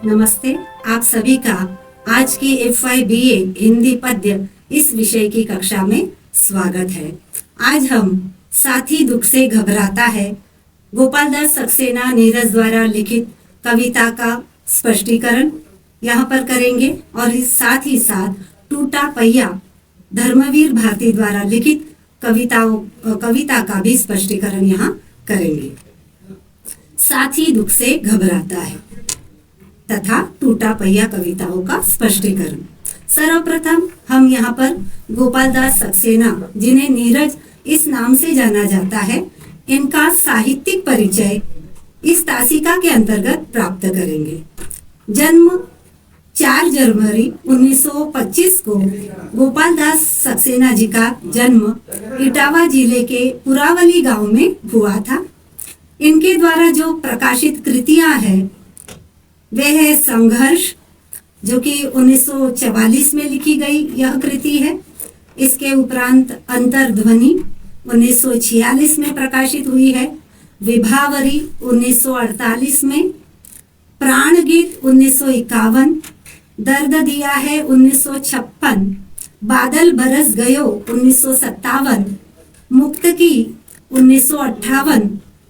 नमस्ते। आप सभी का आज की FY BA हिंदी पद्य इस विषय की कक्षा में स्वागत है। आज हम साथी दुख से घबराता है गोपाल दास सक्सेना नीरज द्वारा लिखित कविता का स्पष्टीकरण यहाँ पर करेंगे और इस साथ ही साथ टूटा पहिया धर्मवीर भारती द्वारा लिखित कविता का भी स्पष्टीकरण यहाँ करेंगे। साथी दुख से घबराता है तथा टूटा पहिया कविताओं का स्पष्टीकरण। सर्वप्रथम हम यहाँ पर गोपाल दास सक्सेना, जिन्हें नीरज इस नाम से जाना जाता है, इनका साहित्यिक परिचय इस तासिका के अंतर्गत प्राप्त करेंगे। जन्म 4 जनवरी 1925 को गोपाल दास सक्सेना जी का जन्म इटावा जिले के पुरावली गांव में हुआ था। इनके द्वारा जो प्रकाशित कृतियां हैं वह है संघर्ष, जो कि 1944 में लिखी गई यह कृति है। इसके उपरांत अंतर्ध्वनि 1946 में प्रकाशित हुई है, विभावरी 1948 में, प्राण गीत 1951, दर्द दिया है 1956, बादल बरस गयो 1957, मुक्तकी 1958,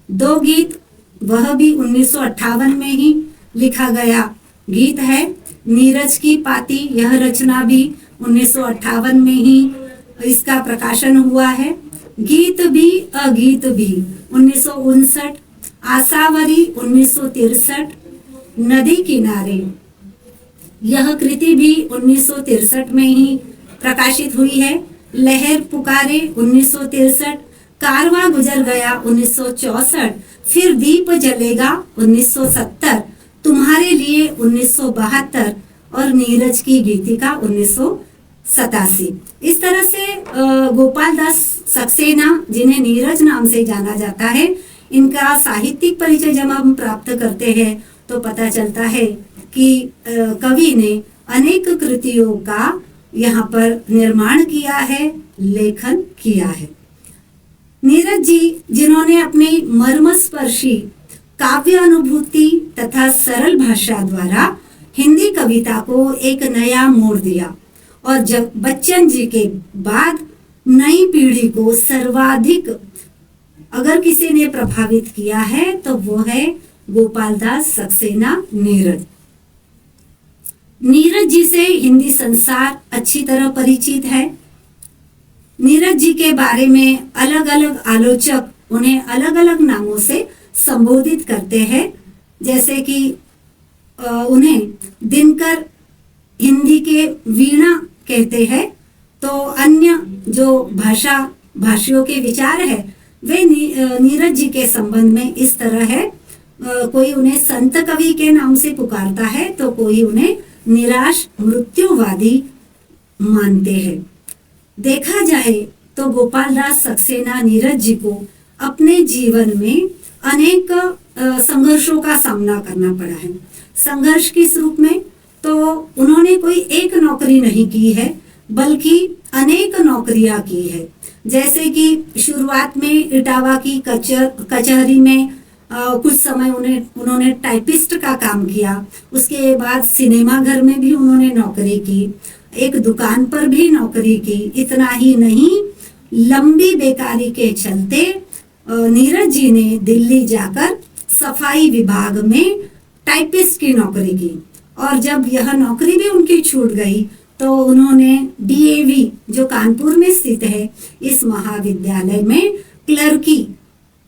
दो गीत वह भी 1958 में ही लिखा गया गीत है। नीरज की पाती, यह रचना भी 1958 में ही इसका प्रकाशन हुआ है। गीत भी अगीत भी 1959, आसावरी 1963, नदी किनारे यह कृति भी 1963 में ही प्रकाशित हुई है। लहर पुकारे 1963, कारवां गुजर गया 1964, फिर दीप जलेगा 1970, तुम्हारे लिए 1972 और नीरज की गीतिका 1987। इस तरह से गोपाल दास सक्सेना, जिन्हें नीरज नाम से जाना जाता है, इनका साहित्यिक परिचय जब हम प्राप्त करते हैं तो पता चलता है कि कवि ने अनेक कृतियों का यहाँ पर निर्माण किया है, लेखन किया है। नीरज जी, जिन्होंने अपनी मर्मस्पर्शी काव्य अनुभूति तथा सरल भाषा द्वारा हिंदी कविता को एक नया मोड़ दिया और जब बच्चन जी के बाद नई पीढ़ी को सर्वाधिक अगर किसी ने प्रभावित किया है तो वो है गोपाल दास सक्सेना नीरज। नीरज जी से हिंदी संसार अच्छी तरह परिचित है। नीरज जी के बारे में अलग अलग आलोचक उन्हें अलग अलग नामों से संबोधित करते हैं, जैसे कि उन्हें दिनकर हिंदी के वीणा कहते हैं, तो अन्य जो भाषियों के विचार है वे नीरज जी के संबंध में इस तरह है। कोई उन्हें संत कवि के नाम से पुकारता है तो कोई उन्हें निराश मृत्युवादी मानते हैं। देखा जाए तो गोपाल दास सक्सेना नीरज जी को अपने जीवन में अनेक संघर्षों का सामना करना पड़ा है। संघर्ष किस रूप में? तो उन्होंने कोई एक नौकरी नहीं की है, बल्कि अनेक नौकरियां की है। जैसे कि शुरुआत में इटावा की कचहरी में कुछ समय उन्होंने टाइपिस्ट का काम किया। उसके बाद सिनेमा घर में भी उन्होंने नौकरी की, एक दुकान पर भी नौकरी की। इतना ही नहीं, लंबी बेकारी के चलते नीरज जी ने दिल्ली जाकर सफाई विभाग में टाइपिस्ट की नौकरी की और जब यह नौकरी भी उनकी छूट गई तो उन्होंने DAV, जो कानपुर में स्थित है, इस महाविद्यालय में क्लर्की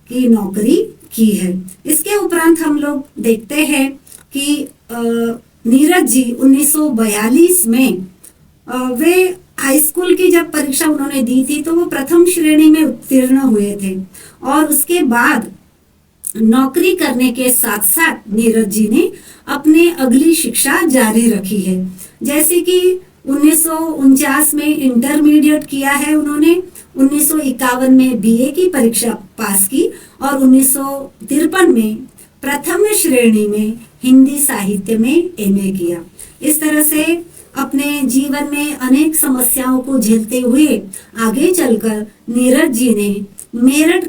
की नौकरी की है। इसके उपरांत हम लोग देखते हैं कि नीरज जी 1942 में वे हाई स्कूल की जब परीक्षा उन्होंने दी थी तो वो प्रथम श्रेणी में उत्तीर्ण हुए थे और उसके बाद नौकरी करने के साथ साथ नीरज जी ने अपने अगली शिक्षा जारी रखी है। जैसे कि 1949 में इंटरमीडिएट किया है उन्होंने, 1951 में BA की परीक्षा पास की और 1953 में प्रथम श्रेणी में हिंदी साहित्य में MA किया। इस तरह से अपने जीवन में अनेक समस्याओं को झेलते हुए आगे चलकर नीरज जी ने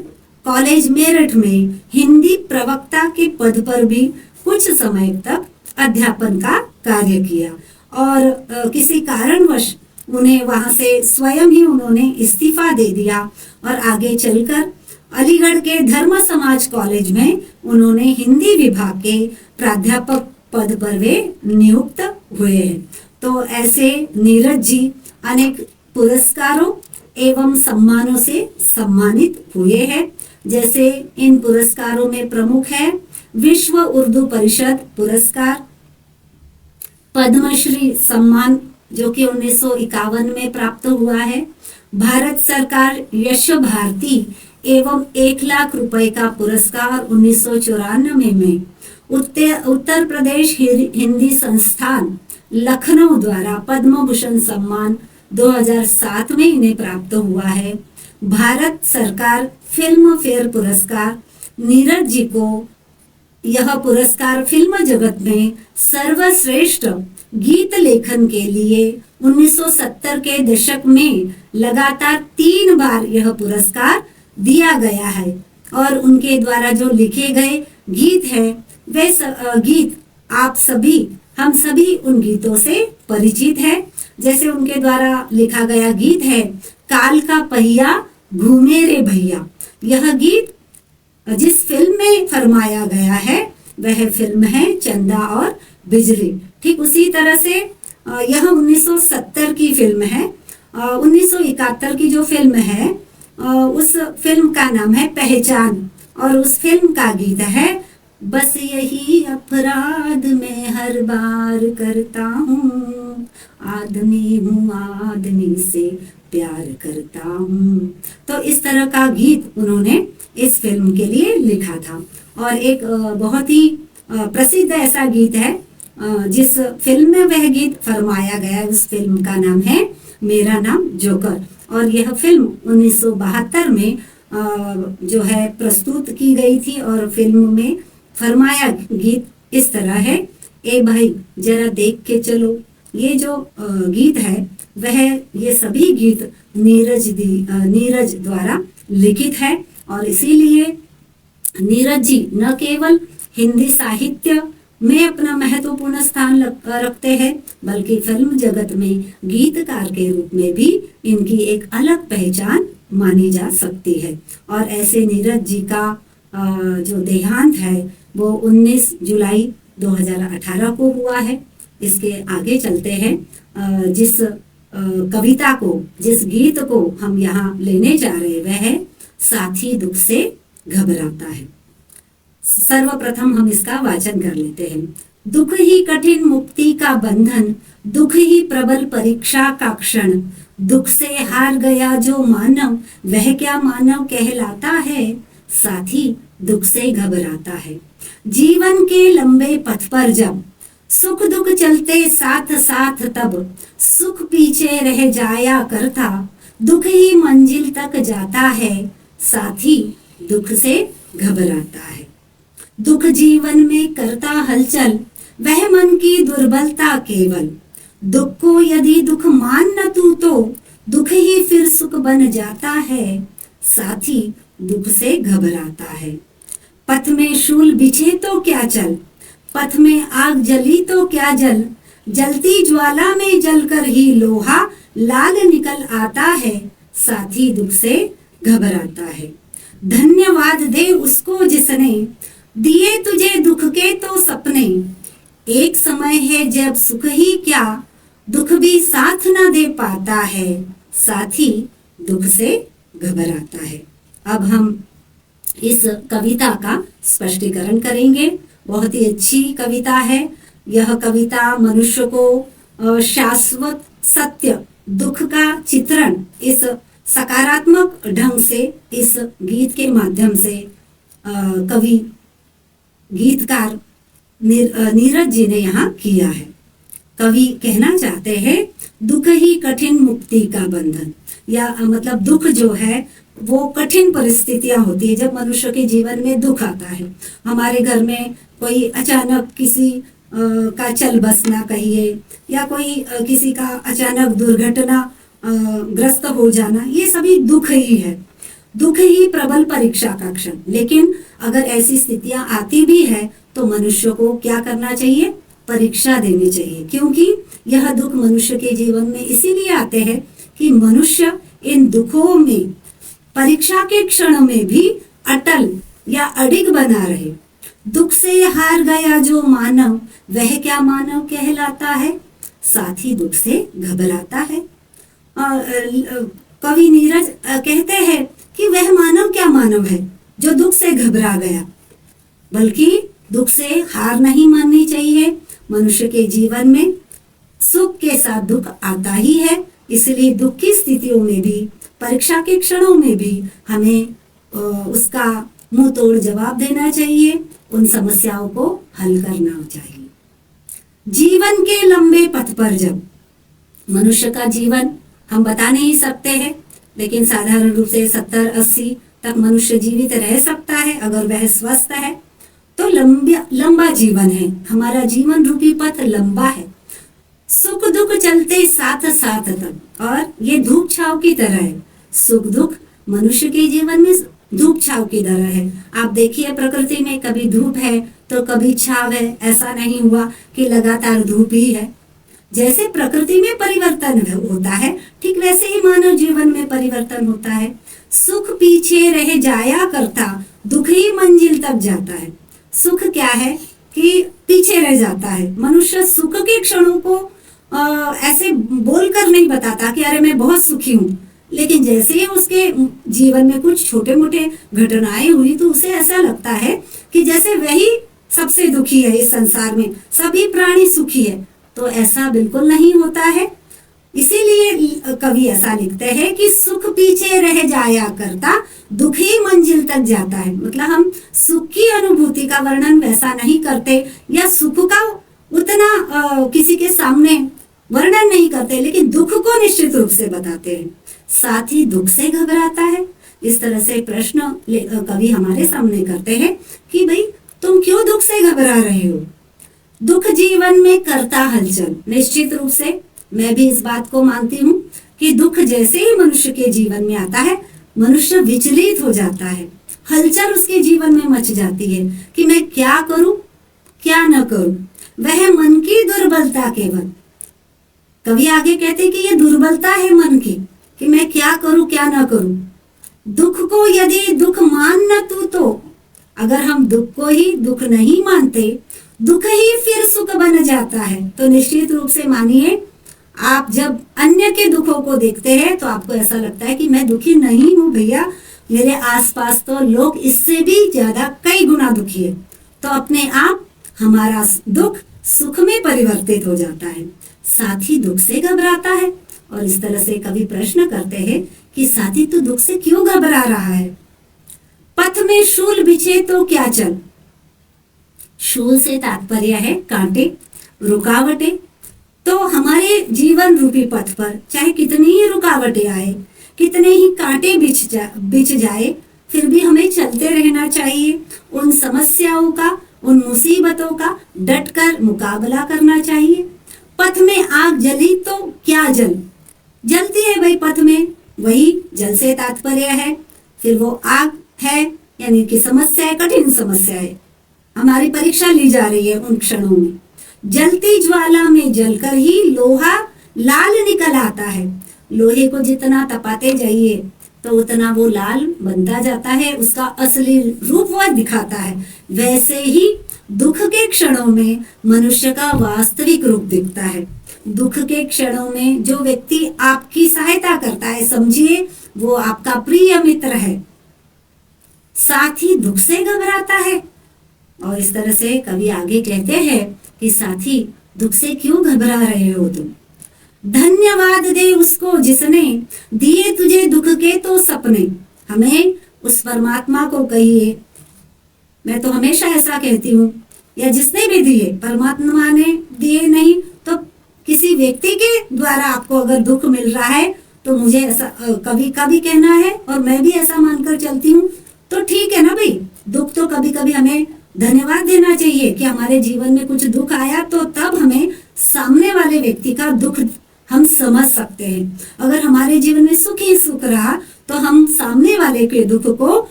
कॉलेज मेरठ में हिंदी प्रवक्ता के पद पर भी कुछ समय तक अध्यापन का कार्य किया और किसी कारणवश उन्हें वहां से स्वयं ही उन्होंने इस्तीफा दे दिया और आगे चलकर अलीगढ़ के धर्म समाज कॉलेज में उन्होंने हिंदी विभाग के प्राध्यापक पद पर वे नियुक्त हुए हैं। तो ऐसे नीरज जी अनेक पुरस्कारों एवं सम्मानों से सम्मानित हुए हैं। जैसे इन पुरस्कारों में प्रमुख है विश्व उर्दू परिषद पुरस्कार, पद्मश्री सम्मान जो कि 1951 में प्राप्त हुआ है, भारत सरकार यश भारती एवं 1 लाख रुपए का पुरस्कार 1994 में उत्तर प्रदेश हिंदी संस्थान लखनऊ द्वारा पद्म भूषण सम्मान 2007 में इन्हें प्राप्त हुआ है। भारत सरकार फिल्म फेयर पुरस्कार, नीरज जी को यह पुरस्कार फिल्म जगत में सर्वश्रेष्ठ गीत लेखन के लिए 1970 के दशक में लगातार 3 बार यह पुरस्कार दिया गया है और उनके द्वारा जो लिखे गए गीत है वे गीत आप सभी हम सभी उन गीतों से परिचित है। जैसे उनके द्वारा लिखा गया गीत है काल का पहिया घूमे रे भैया। यह गीत जिस फिल्म में फरमाया गया है वह फिल्म है चंदा और बिजली। ठीक उसी तरह से यह 1970 की फिल्म है। 1971 की जो फिल्म है उस फिल्म का नाम है पहचान और उस फिल्म का गीत है बस यही अपराध मैं हर बार करता हूँ, आदमी हूँ आदमी से प्यार करता हूँ। तो इस तरह का गीत उन्होंने इस फिल्म के लिए लिखा था। और एक बहुत ही प्रसिद्ध ऐसा गीत है जिस फिल्म में वह गीत फरमाया गया है, उस फिल्म का नाम है मेरा नाम जोकर। और यह फिल्म 1972 में जो है प्रस्तुत की गई थी और फिल्म में फरमाया गीत इस तरह है, ए भाई जरा देख के चलो। ये जो गीत है वह ये सभी गीत नीरज द्वारा लिखित है और इसीलिए नीरज जी न केवल हिंदी साहित्य में अपना महत्वपूर्ण स्थान रखते हैं बल्कि फिल्म जगत में गीतकार के रूप में भी इनकी एक अलग पहचान मानी जा सकती है। और ऐसे नीरज जी का जो देहांत है वो 19 जुलाई 2018 को हुआ है। इसके आगे चलते हैं। जिस कविता को जिस गीत को हम यहाँ लेने जा रहे वह है साथी दुख से घबराता है। सर्वप्रथम हम इसका वाचन कर लेते हैं। दुख ही कठिन मुक्ति का बंधन, दुख ही प्रबल परीक्षा का क्षण, दुख से हार गया जो मानव वह क्या मानव कहलाता है, साथी दुख से घबराता है। जीवन के लंबे पथ पर जब सुख दुख चलते साथ साथ तब सुख पीछे रह जाया करता, दुख ही मंजिल तक जाता है, साथी दुख से घबराता है। दुख जीवन में करता हलचल वह मन की दुर्बलता केवल, दुख को यदि दुख मान न तू तो दुख ही फिर सुख बन जाता है, साथी दुख से घबराता है। पथ में शूल बिछे तो क्या चल, पथ में आग जली तो क्या जल, जलती ज्वाला में जलकर ही लोहा लाल निकल आता है, साथी दुख से घबराता है। धन्यवाद दे उसको जिसने दिए तुझे दुख के तो सपने, एक समय है जब सुख ही क्या दुख भी साथ न दे पाता है, साथी दुख से घबराता है। अब हम इस कविता का स्पष्टीकरण करेंगे। बहुत ही अच्छी कविता है। यह कविता मनुष्य को शाश्वत सत्य दुख का चित्रण इस सकारात्मक ढंग से इस गीत के माध्यम से कवि गीतकार नीरज जी ने यहाँ किया है। कवि कहना चाहते हैं दुख ही कठिन मुक्ति का बंधन, या मतलब दुख जो है वो कठिन परिस्थितियां होती है। जब मनुष्य के जीवन में दुख आता है, हमारे घर में कोई अचानक किसी का चल बसना कहिए या कोई किसी का अचानक दुर्घटना ग्रस्त हो जाना, ये सभी दुख ही है। दुख ही प्रबल परीक्षा का क्षण। लेकिन अगर ऐसी स्थितियां आती भी है तो मनुष्य को क्या करना चाहिए? परीक्षा देनी चाहिए, क्योंकि यह दुख मनुष्य के जीवन में इसीलिए आते हैं कि मनुष्य इन दुखों में परीक्षा के क्षण में भी अटल या अडिग बना रहे। दुख से हार गया जो मानव, वह क्या मानव कहलाता है, साथ ही दुख से घबराता है। कवि नीरज कहते हैं कि वह मानव क्या मानव है जो दुख से घबरा गया। बल्कि दुख से हार नहीं माननी चाहिए। मनुष्य के जीवन में सुख के साथ दुख आता ही है, इसलिए दुख की स्थितियों में भी, परीक्षा के क्षणों में भी हमें उसका मुंह तोड़ जवाब देना चाहिए, उन समस्याओं को हल करना चाहिए। जीवन के लंबे पथ पर जब मनुष्य का जीवन हम बता नहीं सकते हैं, लेकिन साधारण रूप से 70-80 तक मनुष्य जीवित रह सकता है अगर वह स्वस्थ है। तो लंबा जीवन है, हमारा जीवन रूपी पथ लंबा है। सुख दुख चलते साथ साथ तक, और ये धूप छाव की तरह है। सुख दुख मनुष्य के जीवन में धूप छाव की तरह है। आप देखिए प्रकृति में कभी धूप है तो कभी छाव है, ऐसा नहीं हुआ कि लगातार धूप ही है। जैसे प्रकृति में परिवर्तन होता है, ठीक वैसे ही मानव जीवन में परिवर्तन होता है। सुख पीछे रह जाया करता, दुख ही मंजिल तक जाता है। सुख क्या है कि पीछे रह जाता है। मनुष्य सुख के क्षणों को ऐसे बोलकर नहीं बताता कि अरे मैं बहुत सुखी हूँ, लेकिन जैसे ही उसके जीवन में कुछ छोटे मोटे घटनाएं हुई तो उसे ऐसा लगता है कि जैसे वही सबसे दुखी है इस संसार में, सभी प्राणी सुखी है। तो ऐसा बिल्कुल नहीं होता है। इसीलिए कवि ऐसा लिखते हैं कि सुख पीछे रह जाया करता, दुख ही मंजिल तक जाता है। मतलब हम सुख की अनुभूति का वर्णन वैसा नहीं करते या सुख का उतना किसी के सामने वर्णन नहीं करते, लेकिन दुख को निश्चित रूप से बताते हैं। साथ ही दुख से घबराता है। इस तरह से प्रश्न कवि हमारे सामने करते हैं कि भाई तुम क्यों दुख से घबरा रहे हो। दुख जीवन में करता हलचल। निश्चित रूप से मैं भी इस बात को मानती हूँ कि दुख जैसे ही मनुष्य के जीवन में आता है, मनुष्य विचलित हो जाता है। हलचल उसके जीवन में मच जाती है कि मैं क्या करूं क्या न करूं। वह मन की दुर्बलता केवल। कवि आगे कहते कि ये दुर्बलता है मन की कि मैं क्या करूं क्या न करूं। दुख को यदि दुख मान न तू, तो अगर हम दुख को ही दुख नहीं मानते, दुख ही फिर सुख बन जाता है। तो निश्चित रूप से मानिए, आप जब अन्य के दुखों को देखते हैं तो आपको ऐसा लगता है कि मैं दुखी नहीं हूं भैया, मेरे आसपास तो लोग इससे भी ज्यादा कई गुना दुखी है। तो अपने आप हमारा दुख सुख में परिवर्तित हो जाता है। साथ ही दुख से घबराता है। और इस तरह से कवि प्रश्न करते हैं कि साथी तू दुख से क्यों घबरा रहा है। पथ में शूल बिछे तो क्या चल। शूल से तात्पर्य है कांटे, रुकावटें। तो हमारे जीवन रूपी पथ पर चाहे कितनी ही रुकावटें आए, कितने ही कांटे बिछ जाए, फिर भी हमें चलते रहना चाहिए। उन समस्याओं का, उन मुसीबतों का डटकर मुकाबला करना चाहिए। पथ में आग जली तो क्या जलती है भाई पथ में, वही जल से तात्पर्य है। फिर वो आग है, यानी कि समस्या है, कठिन समस्या है, हमारी परीक्षा ली जा रही है उन क्षणों में। जलती ज्वाला में जलकर ही लोहा लाल निकल आता है। लोहे को जितना तपाते जाइए तो उतना वो लाल बनता जाता है, उसका असली रूप वह दिखाता है। वैसे ही दुख के क्षणों में मनुष्य का वास्तविक रूप दिखता है। दुख के क्षणों में जो व्यक्ति आपकी सहायता करता है, समझिए वो आपका प्रिय मित्र है, साथ ही दुख से घबराता है। और इस तरह से कवि आगे कहते हैं कि साथी दुख से क्यों घबरा रहे हो तुम। धन्यवाद दे उसको जिसने दिए तुझे दुख के तो सपने। हमें उस परमात्मा को कहिए, मैं तो हमेशा ऐसा कहती हूँ, या जिसने भी दिए, परमात्मा ने दिए नहीं तो किसी व्यक्ति के द्वारा आपको अगर दुख मिल रहा है तो मुझे ऐसा कभी कभी कहना है, और मैं भी ऐसा मानकर चलती हूँ। तो ठीक है ना भाई, दुख तो कभी कभी हमें धन्यवाद देना चाहिए कि हमारे जीवन में कुछ दुख आया, तो तब हमें सामने वाले व्यक्ति का दुख हम समझ सकते हैं। अगर हमारे जीवन में सुख ही सुख रहा तो हम सामने वाले के दुख को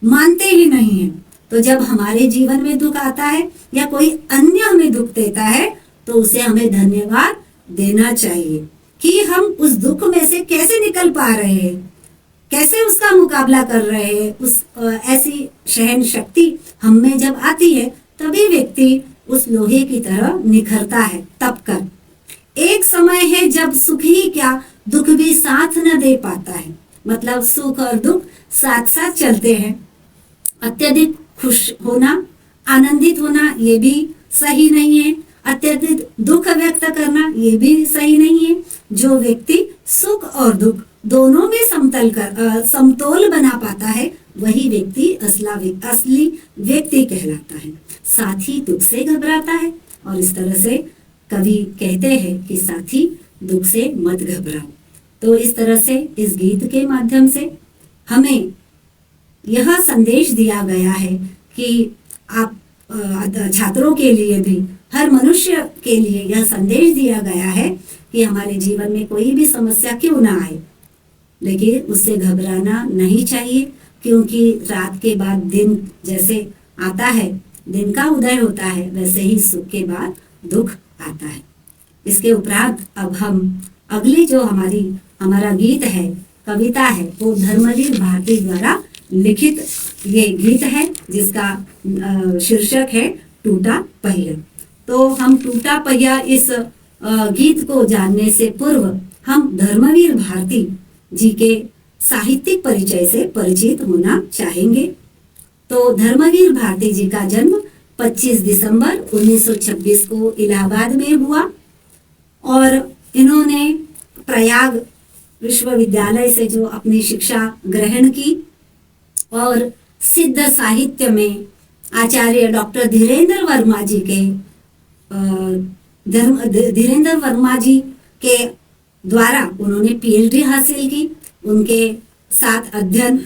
मानते ही नहीं हैं। तो जब हमारे जीवन में दुख आता है या कोई अन्य हमें दुख देता है तो उसे हमें धन्यवाद देना चाहिए कि हम उस दुख में से कैसे निकल पा रहे हैं, कैसे उसका मुकाबला कर रहे हैं। उस ऐसी सहन शक्ति हम में जब आती है तभी व्यक्ति उस लोहे की तरह निखरता है तप कर। एक समय है जब सुख ही क्या दुख भी साथ न दे पाता है, मतलब सुख और दुख साथ साथ चलते हैं। अत्यधिक खुश होना, आनंदित होना ये भी सही नहीं है, अत्यधिक दुख व्यक्त करना ये भी सही नहीं है। जो व्यक्ति सुख और दुख दोनों में समतोल बना पाता है वही व्यक्ति असली व्यक्ति कहलाता है। साथी दुख से घबराता है और इस तरह से कवि कहते हैं कि साथी दुख से मत घबराओ। तो इस तरह से इस गीत के माध्यम से हमें यह संदेश दिया गया है कि आप छात्रों के लिए भी, हर मनुष्य के लिए यह संदेश दिया गया है कि हमारे जीवन में कोई भी समस्या क्यों ना आए, लेकिन उससे घबराना नहीं चाहिए, क्योंकि रात के बाद दिन जैसे आता है, दिन का उदय होता है, वैसे ही सुख के बाद दुख आता है। इसके उपरांत अब हम अगली जो हमारा गीत है, कविता है, वो धर्मवीर भारती द्वारा लिखित ये गीत है जिसका शीर्षक है टूटा पहिया। तो हम टूटा पहिया इस गीत को जानने से पूर्व हम धर्मवीर भारती जी के साहित्यिक परिचय से परिचित होना चाहेंगे। तो धर्मवीर भारती जी का जन्म 25 दिसंबर 1926 को इलाहाबाद में हुआ और इन्होंने प्रयाग विश्वविद्यालय से जो अपनी शिक्षा ग्रहण की और सिद्ध साहित्य में आचार्य डॉक्टर धीरेन्द्र वर्मा जी के द्वारा उन्होंने पीएचडी हासिल की। उनके साथ अध्ययन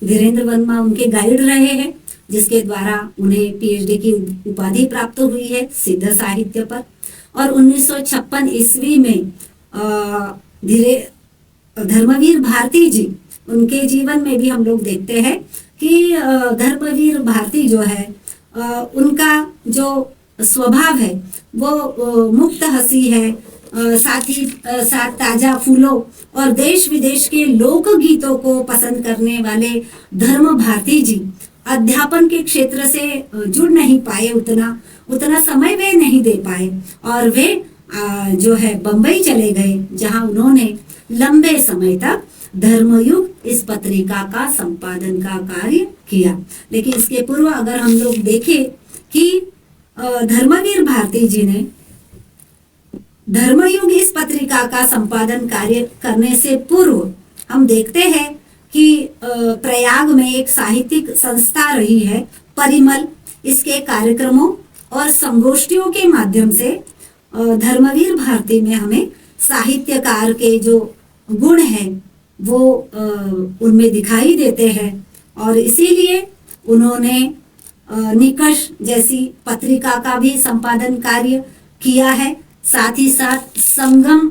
धीरेन्द्र वर्मा उनके गाइड रहे हैं, जिसके द्वारा उन्हें पीएचडी की उपाधि प्राप्त हुई है सिद्ध साहित्य पर। और 1956 ईस्वी में धर्मवीर भारती जी, उनके जीवन में भी हम लोग देखते हैं कि धर्मवीर भारती जो है उनका जो स्वभाव है वो मुक्त हंसी है, साथ ही साथ ताजा फूलों और देश विदेश के लोक गीतों को पसंद करने वाले धर्म भारती जी अध्यापन के क्षेत्र से जुड़ नहीं पाए, उतना समय वे नहीं दे पाए और वे जो है बंबई चले गए, जहां उन्होंने लंबे समय तक धर्मयुग इस पत्रिका का संपादन का कार्य किया। लेकिन इसके पूर्व अगर हम लोग देखें कि धर्मवीर भारती जी ने धर्मयुग इस पत्रिका का संपादन कार्य करने से पूर्व हम देखते हैं कि प्रयाग में एक साहित्यिक संस्था रही है परिमल। इसके कार्यक्रमों और संगोष्ठियों के माध्यम से धर्मवीर भारती में हमें साहित्यकार के जो गुण हैं वो उनमें दिखाई देते हैं और इसीलिए उन्होंने निकष जैसी पत्रिका का भी संपादन कार्य किया है। साथ ही साथ संगम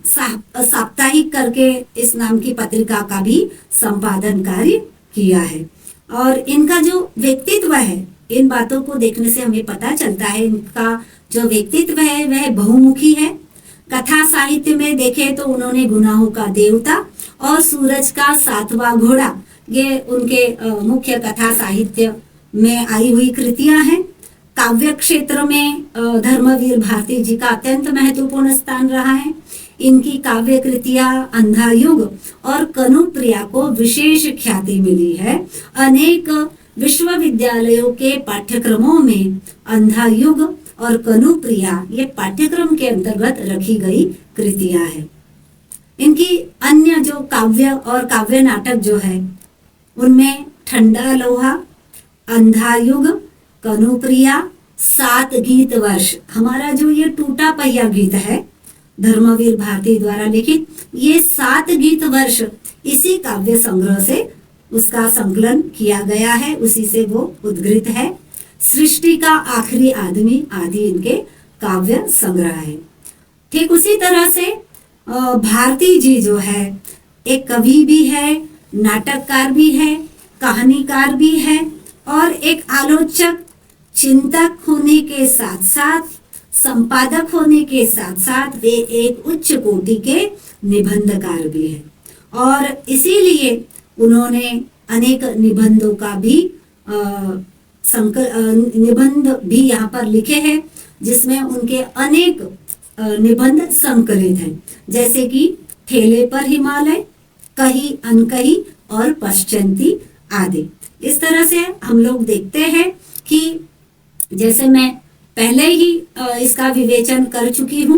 साप्ताहिक करके इस नाम की पत्रिका का भी संपादन कार्य किया है। और इनका जो व्यक्तित्व है, इन बातों को देखने से हमें पता चलता है इनका जो व्यक्तित्व है वह बहुमुखी है। कथा साहित्य में देखें तो उन्होंने गुनाहों का देवता और सूरज का सातवां घोड़ा, ये उनके मुख्य कथा साहित्य में आई हुई कृतियां हैं। काव्य क्षेत्र में धर्मवीर भारती जी का अत्यंत महत्वपूर्ण स्थान रहा है। इनकी काव्य कृतियां अंधा युग और कनुप्रिया को विशेष ख्याति मिली है। अनेक विश्वविद्यालयों के पाठ्यक्रमों में अंधा युग और कनुप्रिया ये पाठ्यक्रम के अंतर्गत रखी गई कृतियां हैं। इनकी अन्य जो काव्य और काव्य नाटक जो है उनमें ठंडा लोहा, अंधा युग, कनुप्रिया, 7 गीत वर्ष, हमारा जो ये टूटा पहिया गीत है धर्मवीर भारती द्वारा लिखित, ये 7 गीत वर्ष इसी काव्य संग्रह से उसका संकलन किया गया है, उसी से वो उद्गृत है। सृष्टि का आखिरी आदमी आदि इनके काव्य संग्रह है। ठीक उसी तरह से भारती जी जो है एक कवि भी है, नाटककार भी है कहानीकार भी है और एक आलोचक, चिंतक होने के साथ साथ, संपादक होने के साथ साथ वे एक उच्च कोटि के निबंधकार भी हैं। और इसीलिए उन्होंने अनेक निबंधों का भी निबंध भी यहाँ पर लिखे हैं, जिसमें उनके अनेक निबंध संकलित हैं, जैसे कि ठेले पर हिमालय, कहीं अनकहीं और पश्चंती आदि। इस तरह से हम लोग देखते हैं कि जैसे मैं पहले ही इसका विवेचन कर चुकी हूँ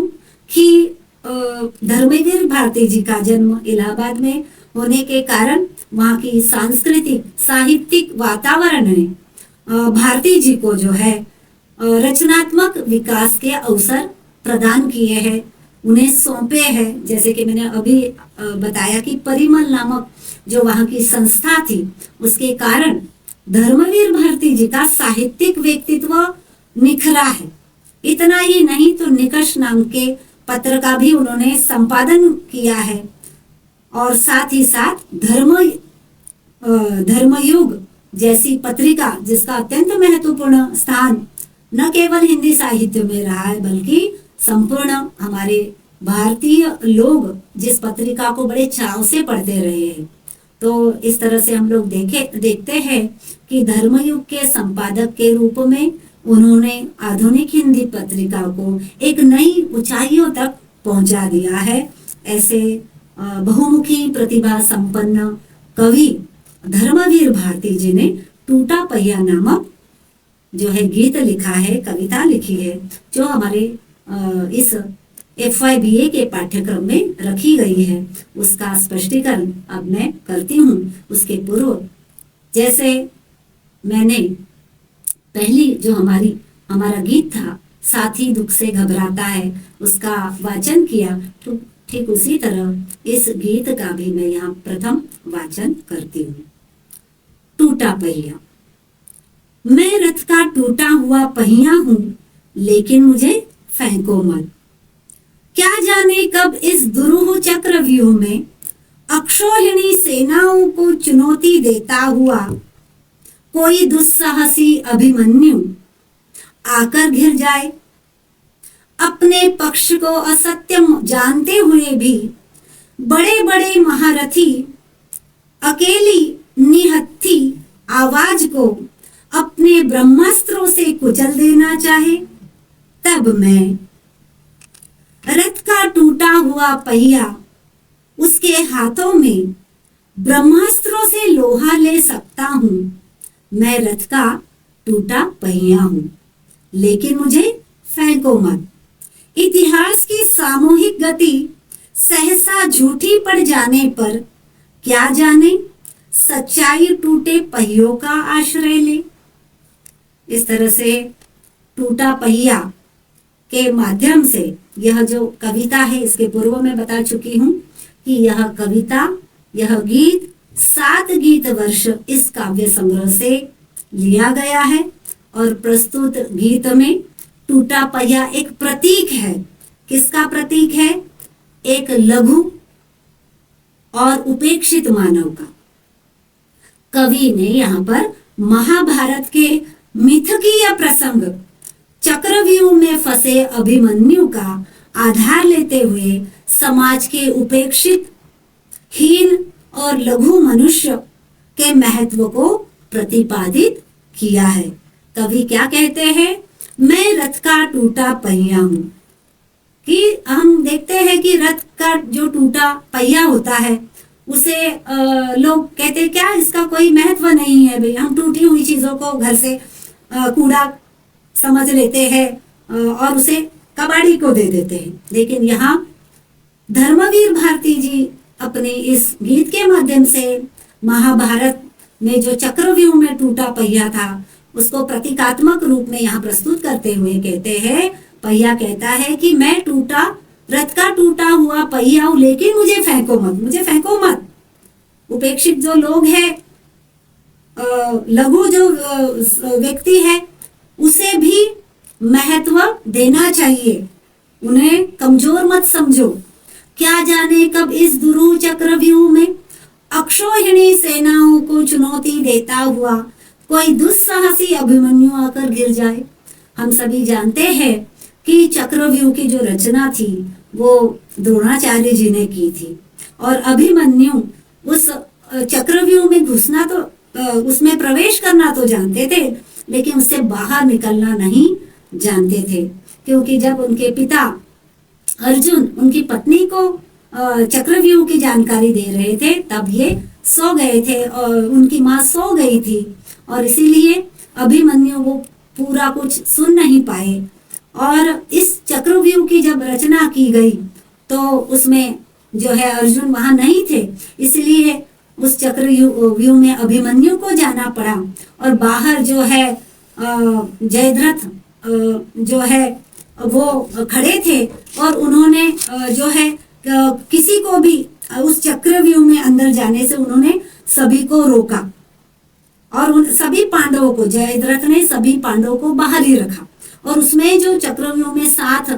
कि धर्मवीर भारती जी का जन्म इलाहाबाद में होने के कारण वहाँ की सांस्कृतिक साहित्यिक वातावरण ने भारती जी को जो है रचनात्मक विकास के अवसर प्रदान किए हैं, उन्हें सौंपे हैं। जैसे कि मैंने अभी बताया कि परिमल नामक जो वहाँ की संस्था थी, उसके कारण धर्मवीर भारती जी का साहित्यिक व्यक्तित्व निखरा है। इतना ही नहीं तो निकष नाम के पत्र का भी उन्होंने संपादन किया है, और साथ ही साथ धर्मयुग जैसी पत्रिका, जिसका अत्यंत महत्वपूर्ण स्थान न केवल हिंदी साहित्य में रहा है बल्कि संपूर्ण हमारे भारतीय लोग जिस पत्रिका को बड़े चाव से पढ़ते रहे हैं। तो इस तरह से हम लोग देखते हैं कि धर्मयुग के संपादक के रूप में उन्होंने आधुनिक हिंदी पत्रिका को एक नई ऊंचाइयों तक पहुंचा दिया है। ऐसे बहुमुखी प्रतिभा संपन्न कवि धर्मवीर भारती जी ने टूटा पहिया नामक जो है गीत लिखा है, कविता लिखी है, जो हमारे इस FYBA के पाठ्यक्रम में रखी गई है। उसका स्पष्टीकरण अब मैं करती हूँ। उसके पूर्व जैसे मैंने पहली जो हमारा गीत था, साथी दुख से घबराता है, उसका वाचन किया, तो ठीक उसी तरह इस गीत का भी मैं यहाँ प्रथम वाचन करती हूँ। टूटा पहिया। मैं रथ का टूटा हुआ पहिया हूँ, लेकिन मुझे फेंको मत। क्या जाने कब इस दुरूह चक्रव्यूह में अक्षौहिणी सेनाओं को चुनौती देता हुआ कोई दुस्साहसी अभिमन्यु आकर घिर जाए। अपने पक्ष को असत्यम जानते हुए भी बड़े बड़े महारथी अकेली निहत्थी आवाज को अपने ब्रह्मास्त्रों से कुचल देना चाहे, तब मैं रथ का टूटा हुआ पहिया उसके हाथों में ब्रह्मास्त्रों से लोहा ले सकता हूं। मैं रथ का टूटा पहिया हूं, लेकिन मुझे फेंको मत। इतिहास की सामूहिक गति सहसा झूठी पड़ जाने पर क्या जाने सच्चाई टूटे पहियों का आश्रय ले। इस तरह से टूटा पहिया के माध्यम से यह जो कविता है, इसके पूर्व में बता चुकी हूं कि यह कविता, यह गीत 7 गीत वर्ष इस काव्य संग्रह से लिया गया है। और प्रस्तुत गीत में टूटा पहिया एक प्रतीक है। किसका प्रतीक है? एक लघु और उपेक्षित मानव का। कवि ने यहाँ पर महाभारत के मिथकीय प्रसंग चक्रव्यूह में फंसे अभिमन्यु का आधार लेते हुए समाज के उपेक्षित, हीन और लघु मनुष्य के महत्व को प्रतिपादित किया है। कवि क्या कहते हैं? मैं रथ का टूटा पहिया हूं। कि हम देखते हैं कि रथ का जो टूटा पहिया होता है उसे लोग कहते हैं क्या इसका कोई महत्व नहीं है भाई, हम टूटी हुई चीजों को घर से कूड़ा समझ लेते हैं और उसे कबाड़ी को दे देते हैं। लेकिन यहाँ धर्मवीर भारती जी अपने इस गीत के माध्यम से महाभारत में जो चक्रव्यूह में टूटा पहिया था उसको प्रतीकात्मक रूप में यहाँ प्रस्तुत करते हुए कहते हैं, पहिया कहता है कि मैं टूटा, रथ का टूटा हुआ पहिया हूं, लेकिन मुझे फेंको मत, मुझे फेंको मत। उपेक्षित जो लोग हैं, लघु जो व्यक्ति है, उसे भी महत्व देना चाहिए, उन्हें कमजोर मत समझो। क्या जाने कब इस दुरूह चक्रव्यूह में अक्षौहिणी सेनाओं को चुनौती देता हुआ कोई दुस्साहसी अभिमन्यु आकर गिर जाए। हम सभी जानते हैं कि चक्रव्यूह की जो रचना थी वो द्रोणाचार्य जी ने की थी और अभिमन्यु उस चक्रव्यूह में घुसना तो उसमें प्रवेश करना तो जानते थे, लेकिन उससे बाहर निकलना नहीं जानते थे, क्योंकि जब उनके पिता अर्जुन उनकी पत्नी को चक्रव्यूह की जानकारी दे रहे थे तब ये सो गए थे और उनकी माँ सो गई थी और इसीलिए अभिमन्यु वो पूरा कुछ सुन नहीं पाए। और इस चक्रव्यूह की जब रचना की गई तो उसमें जो है अर्जुन वहां नहीं थे, इसलिए उस चक्रव्यूह में अभिमन्यु को जाना पड़ा और बाहर जो है जयद्रथ जो है वो खड़े थे और उन्होंने जो है किसी को भी उस चक्रव्यूह में अंदर जाने से उन्होंने सभी को रोका और उन सभी पांडवों को, जयद्रथ ने सभी पांडवों को बाहर ही रखा। और उसमें जो चक्रव्यूह में 7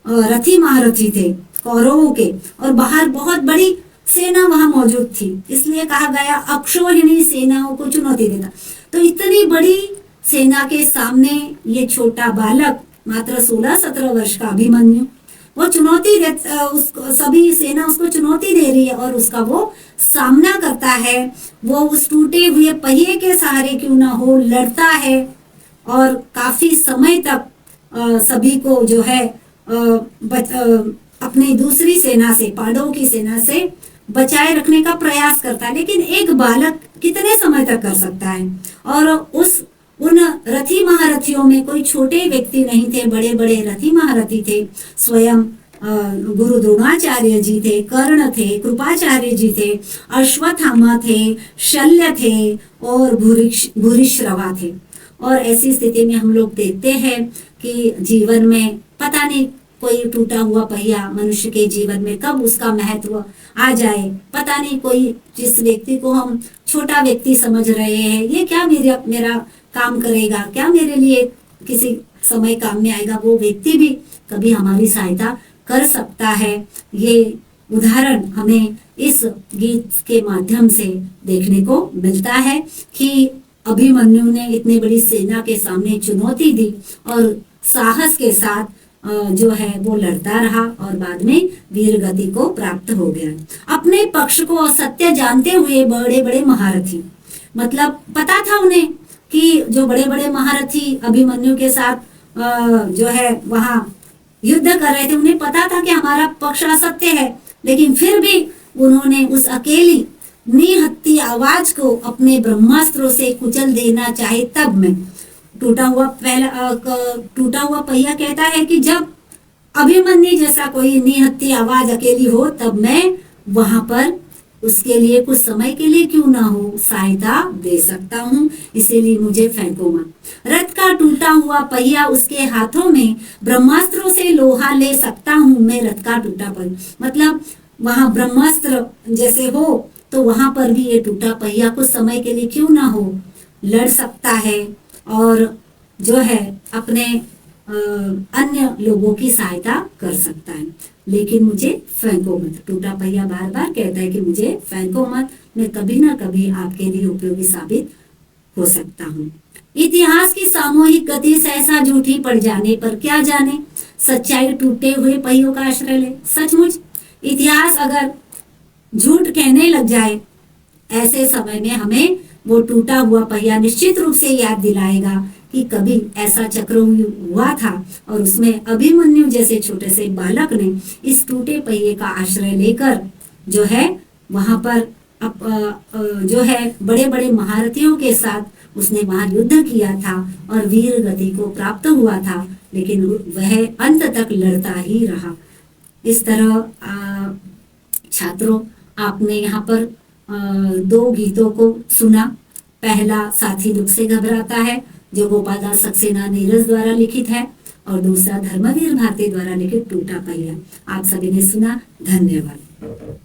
रथी महारथी थे कौरवों के और बाहर बहुत बड़ी सेना वहां मौजूद थी, इसलिए कहा गया अक्षौहिणी सेनाओं को चुनौती देता। तो इतनी बड़ी सेना के सामने ये छोटा बालक मात्र 16-17 वर्ष का अभिमन्यु वो चुनौती दे उसको, सभी सेना उसको चुनौती दे रही है और उसका वो सामना करता है। वो उस टूटे हुए पहिए के सहारे क्यों ना हो लड़ता है और काफी समय तक सभी को जो है अपनी दूसरी सेना से, पांडवों की सेना से बचाए रखने का प्रयास करता है। लेकिन एक बालक कितने समय तक कर सकता है? और उन रथी महारथियों में कोई छोटे व्यक्ति नहीं थे, बड़े बड़े रथी महारथी थे। स्वयं गुरु द्रोणाचार्य जी थे, कर्ण थे, कृपाचार्य जी थे, अश्वत्थामा थे, शल्य थे और भूरिश्रवा थे। और ऐसी स्थिति में हम लोग देखते हैं कि जीवन में पता नहीं कोई टूटा हुआ पहिया मनुष्य के जीवन में कब उसका महत्व आ जाए, पता नहीं। कोई जिस व्यक्ति को हम छोटा व्यक्ति समझ रहे हैं, ये क्या मेरा काम करेगा, क्या मेरे लिए किसी समय काम में आएगा, वो व्यक्ति भी कभी हमारी सहायता कर सकता है। ये उदाहरण हमें इस गीत के माध्यम से देखने को मिलता है कि अभिमन्यु ने इतनी बड़ी सेना के सामने चुनौती दी और साहस के साथ जो है वो लड़ता रहा और बाद में वीर गति को प्राप्त हो गया। अपने पक्ष को असत्य जानते हुए बड़े बड़े महारथी, मतलब पता था उन्हें कि जो बड़े बड़े महारथी अभिमन्यु के साथ जो है वहां युद्ध कर रहे थे, उन्हें पता था कि हमारा पक्ष असत्य है, लेकिन फिर भी उन्होंने उस अकेली निहत्ती आवाज को अपने ब्रह्मास्त्रों से कुचल देना चाहे तब में टूटा हुआ पहिया कहता है कि जब अभिमन्यु जैसा कोई निहत्ती आवाज अकेली हो तब मैं वहां पर उसके लिए कुछ समय के लिए क्यों ना हो सहायता दे सकता हूँ, इसीलिए मुझे फेंको मत। रथ का टूटा हुआ पहिया उसके हाथों में, ब्रह्मास्त्रों से लोहा ले सकता हूँ मैं रथ का टूटा पहिया। मतलब वहां ब्रह्मास्त्र जैसे हो तो वहां पर भी ये टूटा पहिया कुछ समय के लिए क्यों ना हो लड़ सकता है और जो है अपने अन्य लोगों की सहायता कर सकता है। लेकिन मुझे फेंको मत, टूटा पहिया बार बार कहता है कि मुझे फेंको मत, मैं कभी ना कभी आपके लिए उपयोगी साबित हो सकता हूँ। इतिहास की सामूहिक गति सहसा झूठी पड़ जाने पर क्या जाने, सच्चाई टूटे हुए पहियों का आश्रय ले। सचमुच इतिहास अगर झूठ कहने लग जाए ऐसे समय में हमें वो टूटा हुआ पहिया निश्चित रूप से याद दिलाएगा कि कभी ऐसा चक्रव्यूह हुआ था और उसमें अभिमन्यु जैसे छोटे से बालक ने इस टूटे पहिए का आश्रय लेकर जो है वहां पर जो है बड़े बड़े महारथियों के साथ उसने वहां युद्ध किया था और वीर गति को प्राप्त हुआ था, लेकिन वह अंत तक लड़ता ही रहा। इस तरह छात्रों, आपने यहाँ पर 2 गीतों को सुना। पहला साथी दुख से घबराता है जो गोपाल दास सक्सेना नीरज द्वारा लिखित है और दूसरा धर्मवीर भारती द्वारा लिखित टूटा पहिया। आप सभी ने सुना, धन्यवाद।